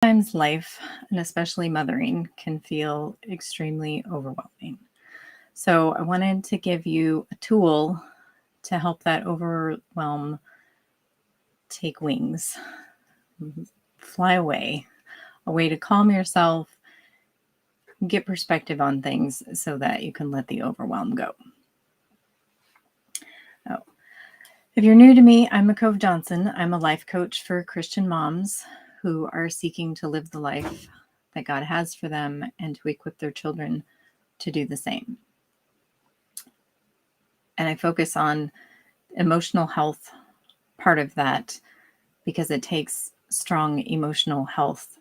Sometimes life, and especially mothering, can feel extremely overwhelming. So, I wanted to give you a tool to help that overwhelm take wings, fly away, a way to calm yourself, get perspective on things so that you can let the overwhelm go. Oh. If you're new to me, I'm McCove Johnson. I'm a life coach for Christian moms who are seeking to live the life that God has for them and to equip their children to do the same. And I focus on emotional health part of that because it takes strong emotional health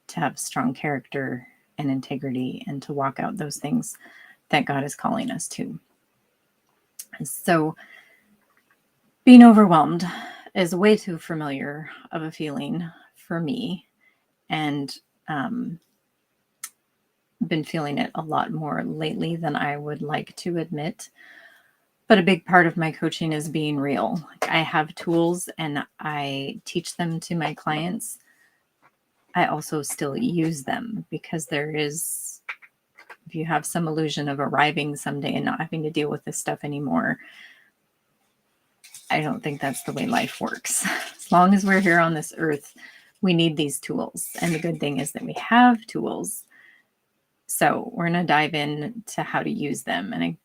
to have strong character and integrity and to walk out those things that God is calling us to. So being overwhelmed is way too familiar of a feeling for me, and been feeling it a lot more lately than I would like to admit. But a big part of my coaching is being real. I have tools and I teach them to my clients. I also still use them because if you have some illusion of arriving someday and not having to deal with this stuff anymore, I don't think that's the way life works. As long as we're here on this earth, we need these tools. And the good thing is that we have tools. So we're going to dive into how to use them. And I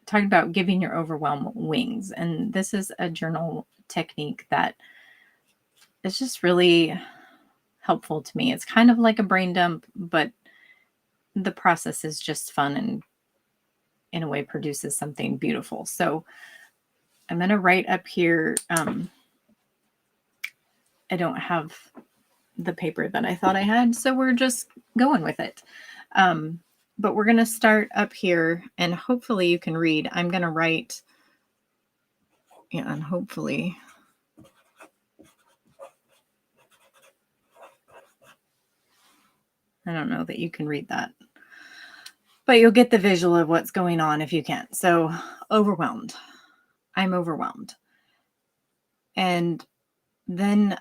talked about giving your overwhelm wings. And this is a journal technique that is just really helpful to me. It's kind of like a brain dump, but the process is just fun and in a way produces something beautiful. So I'm going to write up here. I don't have the paper that I thought I had, so we're just going with it. But we're going to start up here and hopefully you can read. I'm going to write, and hopefully I don't know that you can read that, but you'll get the visual of what's going on if you can. So overwhelmed. I'm overwhelmed. And then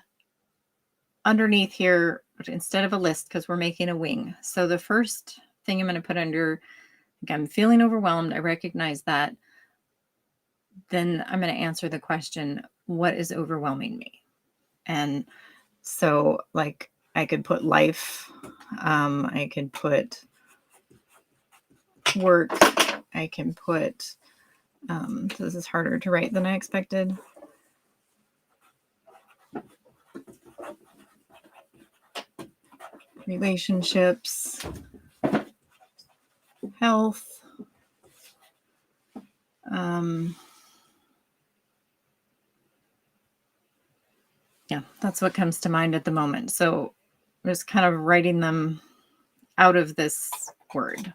underneath here, instead of a list, because we're making a wing. So the first thing I'm going to put under, I'm feeling overwhelmed. I recognize that. Then I'm going to answer the question, what is overwhelming me? And so like I could put life, I could put work, I can put, this is harder to write than I expected. Relationships, health, yeah, that's what comes to mind at the moment. So I'm just kind of writing them out of this word.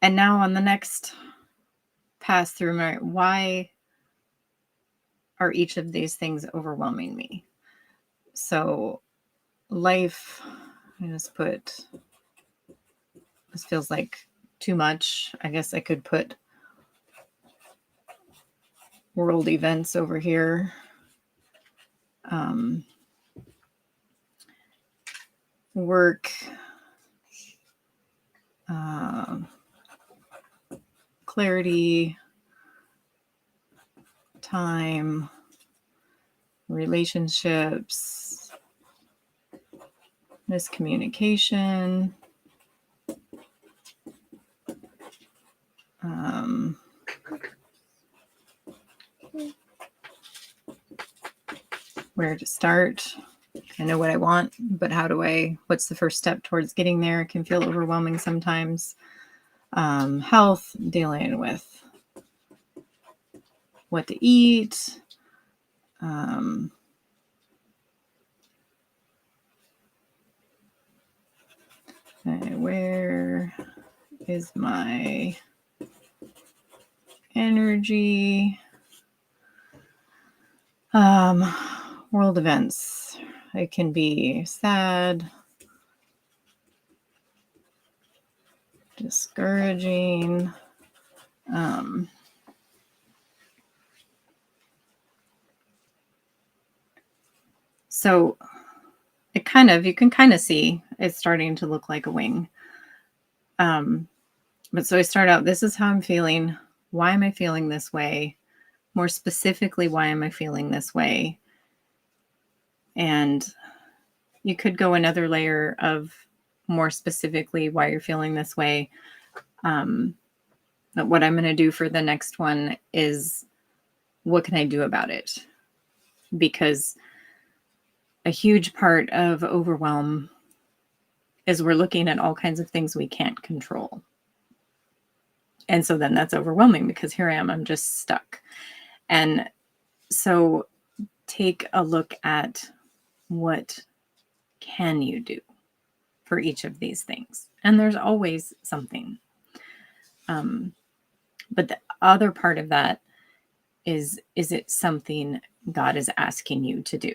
And now on the next pass through, why are each of these things overwhelming me? So life, I just put, this feels like too much. I guess I could put world events over here. Work, clarity, time, relationships, miscommunication, where to start. I know what I want, but what's the first step towards getting there? It can feel overwhelming sometimes. Health, dealing with what to eat. Where is my energy? World events. It can be sad, discouraging. So you can kind of see it's starting to look like a wing. But so I start out, this is how I'm feeling. Why am I feeling this way? More specifically, why am I feeling this way? And you could go another layer of more specifically why you're feeling this way. But what I'm going to do for the next one is, what can I do about it? Because a huge part of overwhelm is we're looking at all kinds of things we can't control. And so then that's overwhelming, because here I am, I'm just stuck. And so take a look at, what can you do for each of these things? And there's always something. But the other part of that is it something God is asking you to do?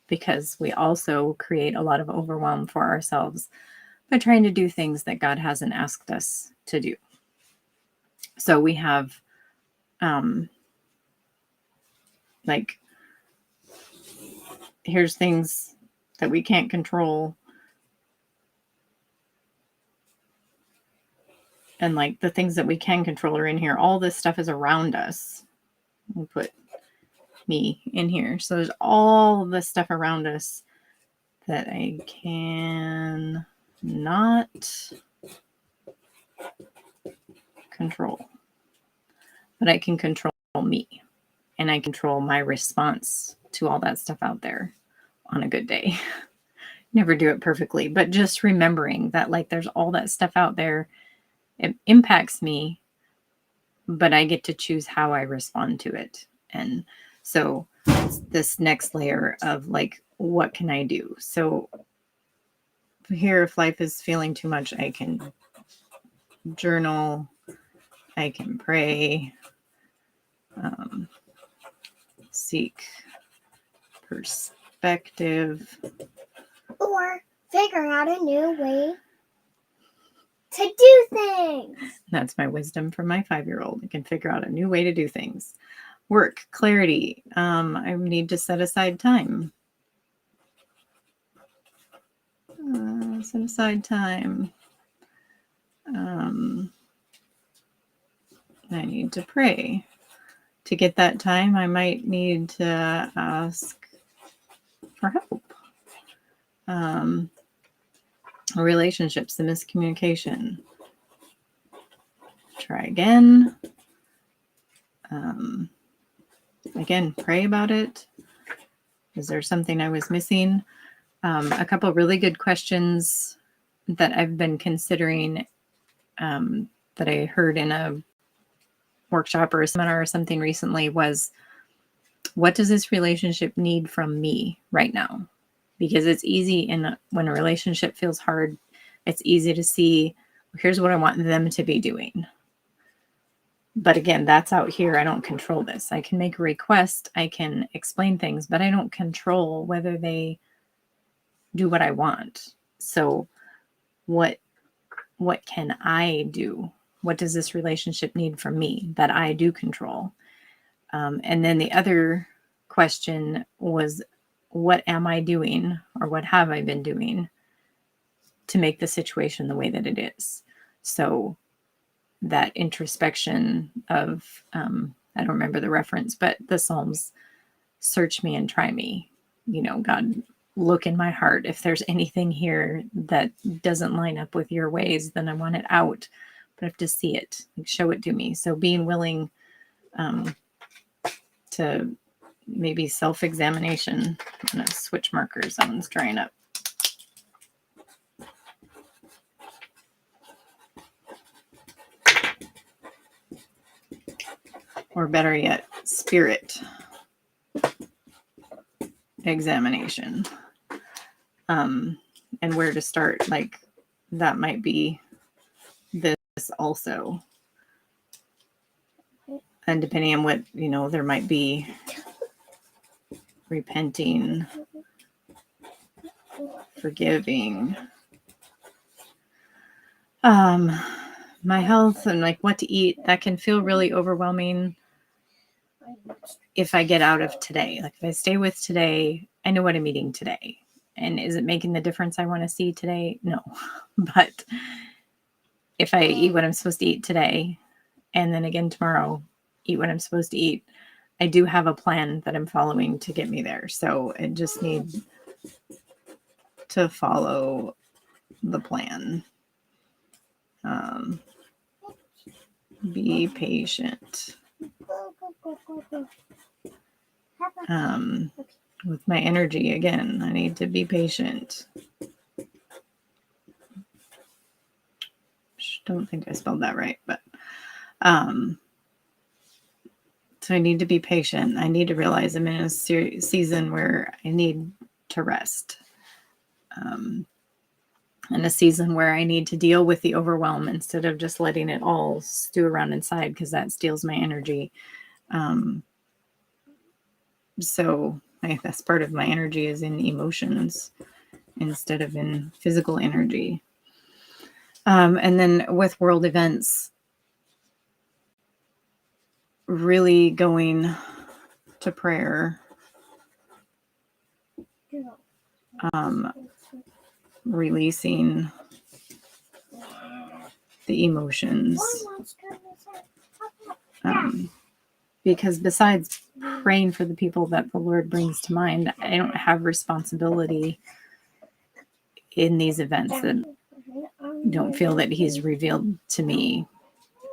Because we also create a lot of overwhelm for ourselves by trying to do things that God hasn't asked us to do. So we have like, here's things that we can't control. And like the things that we can control are in here. All this stuff is around us. We'll put me in here. So there's all this stuff around us that I can not control. But I can control me. And I control my response to all that stuff out there on a good day. Never do it perfectly, but just remembering that like there's all that stuff out there. It impacts me, but I get to choose how I respond to it. And so this next layer of like, what can I do? So here, if life is feeling too much, I can journal, I can pray, seek perspective, or figure out a new way to do things. That's my wisdom from my 5-year-old. I can figure out a new way to do things. Work, clarity. I need to set aside time. Set aside time. I need to pray. To get that time, I might need to ask for help. Relationships, the miscommunication. Try again. Again, pray about it. Is there something I was missing? A couple of really good questions that I've been considering, that I heard in a workshop or a seminar or something recently, was, what does this relationship need from me right now? Because it's easy when a relationship feels hard, it's easy to see, here's what I want them to be doing. But again, that's out here. I don't control this. I can make a request, I can explain things, but I don't control whether they do what I want. So what can I do? What does this relationship need from me that I do control? And then the other question was, what am I doing, or what have I been doing to make the situation the way that it is? So that introspection of, I don't remember the reference, but the Psalms, search me and try me. God, look in my heart. If there's anything here that doesn't line up with your ways, then I want it out. But I have to see it, like, show it to me. So being willing to maybe self-examination. I'm going to switch markers. That one's drying up. Or better yet, spirit examination. And where to start. Like, that might be this also. And depending on what, there might be repenting, forgiving, my health, and like what to eat. That can feel really overwhelming if I get out of today. Like if I stay with today, I know what I'm eating today. And is it making the difference I want to see today? No. But if I eat what I'm supposed to eat today, and then again tomorrow, eat what I'm supposed to eat, I do have a plan that I'm following to get me there. So I just need to follow the plan. Be patient. With my energy again, I need to be patient. Don't think I spelled that right, but so I need to be patient. I need to realize I'm in a season where I need to rest. In a season where I need to deal with the overwhelm instead of just letting it all stew around inside, because that steals my energy. So the best part of my energy is in emotions instead of in physical energy. And then with world events, really going to prayer, releasing the emotions. Because besides praying for the people that the Lord brings to mind, I don't have responsibility in these events that don't feel that He's revealed to me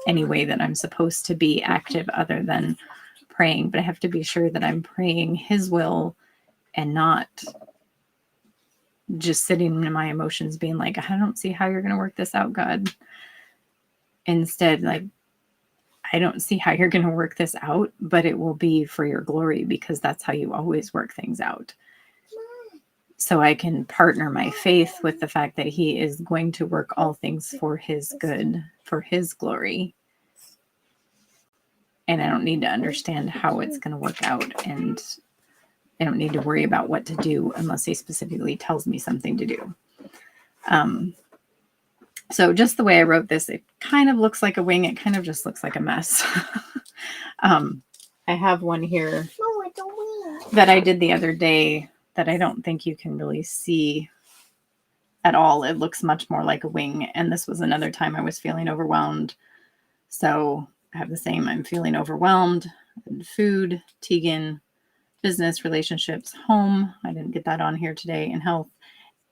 any way that I'm supposed to be active other than praying. But I have to be sure that I'm praying His will and not just sitting in my emotions being like, I don't see how you're going to work this out, God. Instead, like, I don't see how you're going to work this out, but it will be for your glory, because that's how you always work things out. So I can partner my faith with the fact that He is going to work all things for His good, for His glory. And I don't need to understand how it's going to work out. And I don't need to worry about what to do unless He specifically tells me something to do. So just the way I wrote this, it kind of looks like a wing. It kind of just looks like a mess. I have one here that I did the other day that I don't think you can really see at all. It looks much more like a wing. And this was another time I was feeling overwhelmed. So I have the same. I'm feeling overwhelmed. Food, Tegan, business, relationships, home. I didn't get that on here today, and health.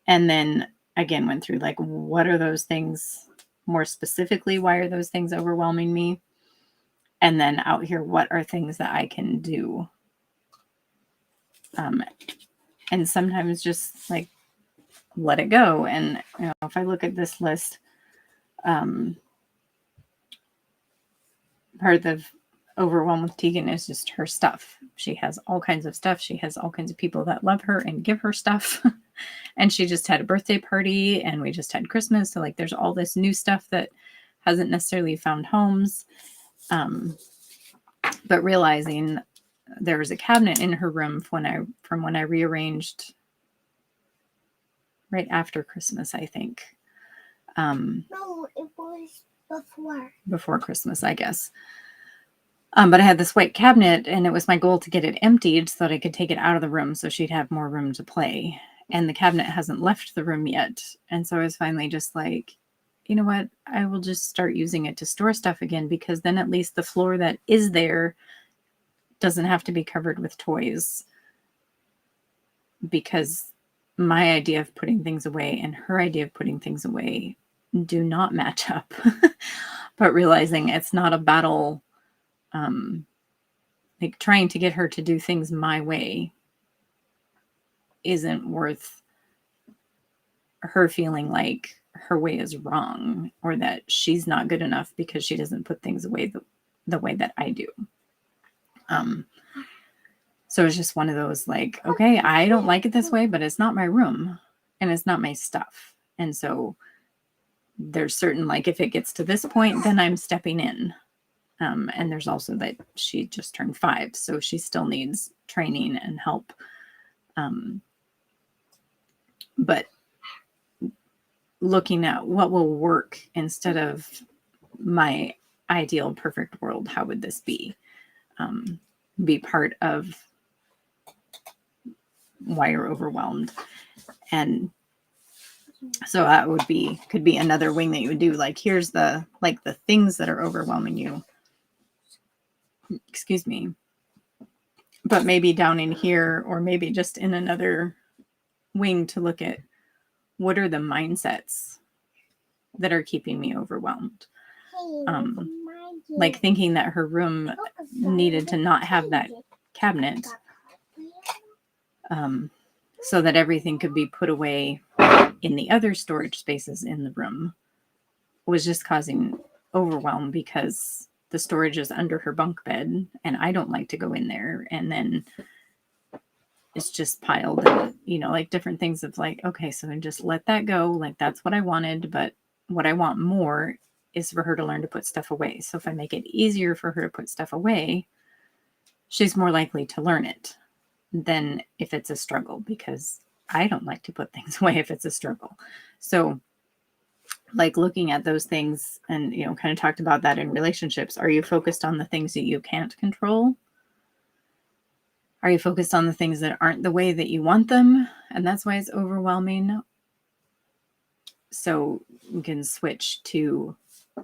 And then again, went through like, what are those things more specifically? Why are those things overwhelming me? And then out here, what are things that I can do? And sometimes just like let it go. And if I look at this list, part of overwhelm with Tegan is just her stuff. She has all kinds of stuff. She has all kinds of people that love her and give her stuff. And she just had a birthday party, and we just had Christmas. So like there's all this new stuff that hasn't necessarily found homes. But realizing there was a cabinet in her room from when I rearranged right after Christmas, I think. No, it was before Christmas, I guess. But I had this white cabinet, and it was my goal to get it emptied so that I could take it out of the room so she'd have more room to play. And the cabinet hasn't left the room yet. And so I was finally just like, you know what? I will just start using it to store stuff again, because then at least the floor that is there doesn't have to be covered with toys. Because my idea of putting things away and her idea of putting things away do not match up. But realizing it's not a battle, like trying to get her to do things my way isn't worth her feeling like her way is wrong, or that she's not good enough because she doesn't put things away the way that I do. So it's just one of those like, okay, I don't like it this way, but it's not my room and it's not my stuff. And so there's certain, like, if it gets to this point, then I'm stepping in. And there's also that she just turned 5, so she still needs training and help. But looking at what will work instead of my ideal perfect world, how would this be? Be part of why you're overwhelmed. And so that could be another wing that you would do. Like, here's the things that are overwhelming you. Excuse me. But maybe down in here, or maybe just in another wing, to look at what are the mindsets that are keeping me overwhelmed. Like thinking that her room needed to not have that cabinet, so that everything could be put away in the other storage spaces in the room, was just causing overwhelm, because the storage is under her bunk bed and I don't like to go in there. And then it's just piled, and, like different things of like, okay, so then just let that go. Like, that's what I wanted. But what I want more is for her to learn to put stuff away. So if I make it easier for her to put stuff away, she's more likely to learn it than if it's a struggle, because I don't like to put things away if it's a struggle. So like looking at those things, and, kind of talked about that in relationships. Are you focused on the things that you can't control? Are you focused on the things that aren't the way that you want them? And that's why it's overwhelming. So you can switch to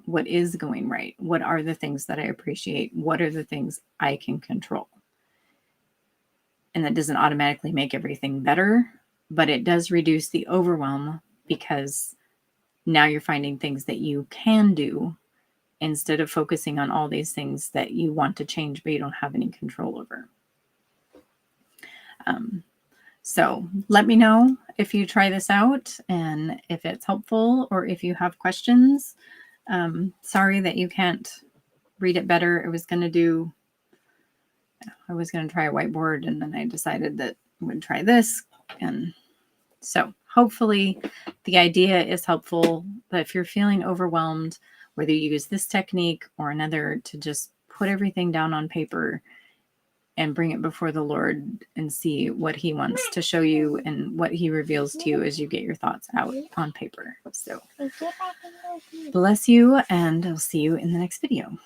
what is going right. What are the things that I appreciate? What are the things I can control? And that doesn't automatically make everything better, but it does reduce the overwhelm, because now you're finding things that you can do instead of focusing on all these things that you want to change, but you don't have any control over. So let me know if you try this out and if it's helpful, or if you have questions. Sorry that you can't read it better. I was going to try a whiteboard, and then I decided that I would try this. And so hopefully the idea is helpful. But if you're feeling overwhelmed, whether you use this technique or another, to just put everything down on paper and bring it before the Lord and see what he wants to show you and what he reveals to you as you get your thoughts out on paper. So bless you, and I'll see you in the next video.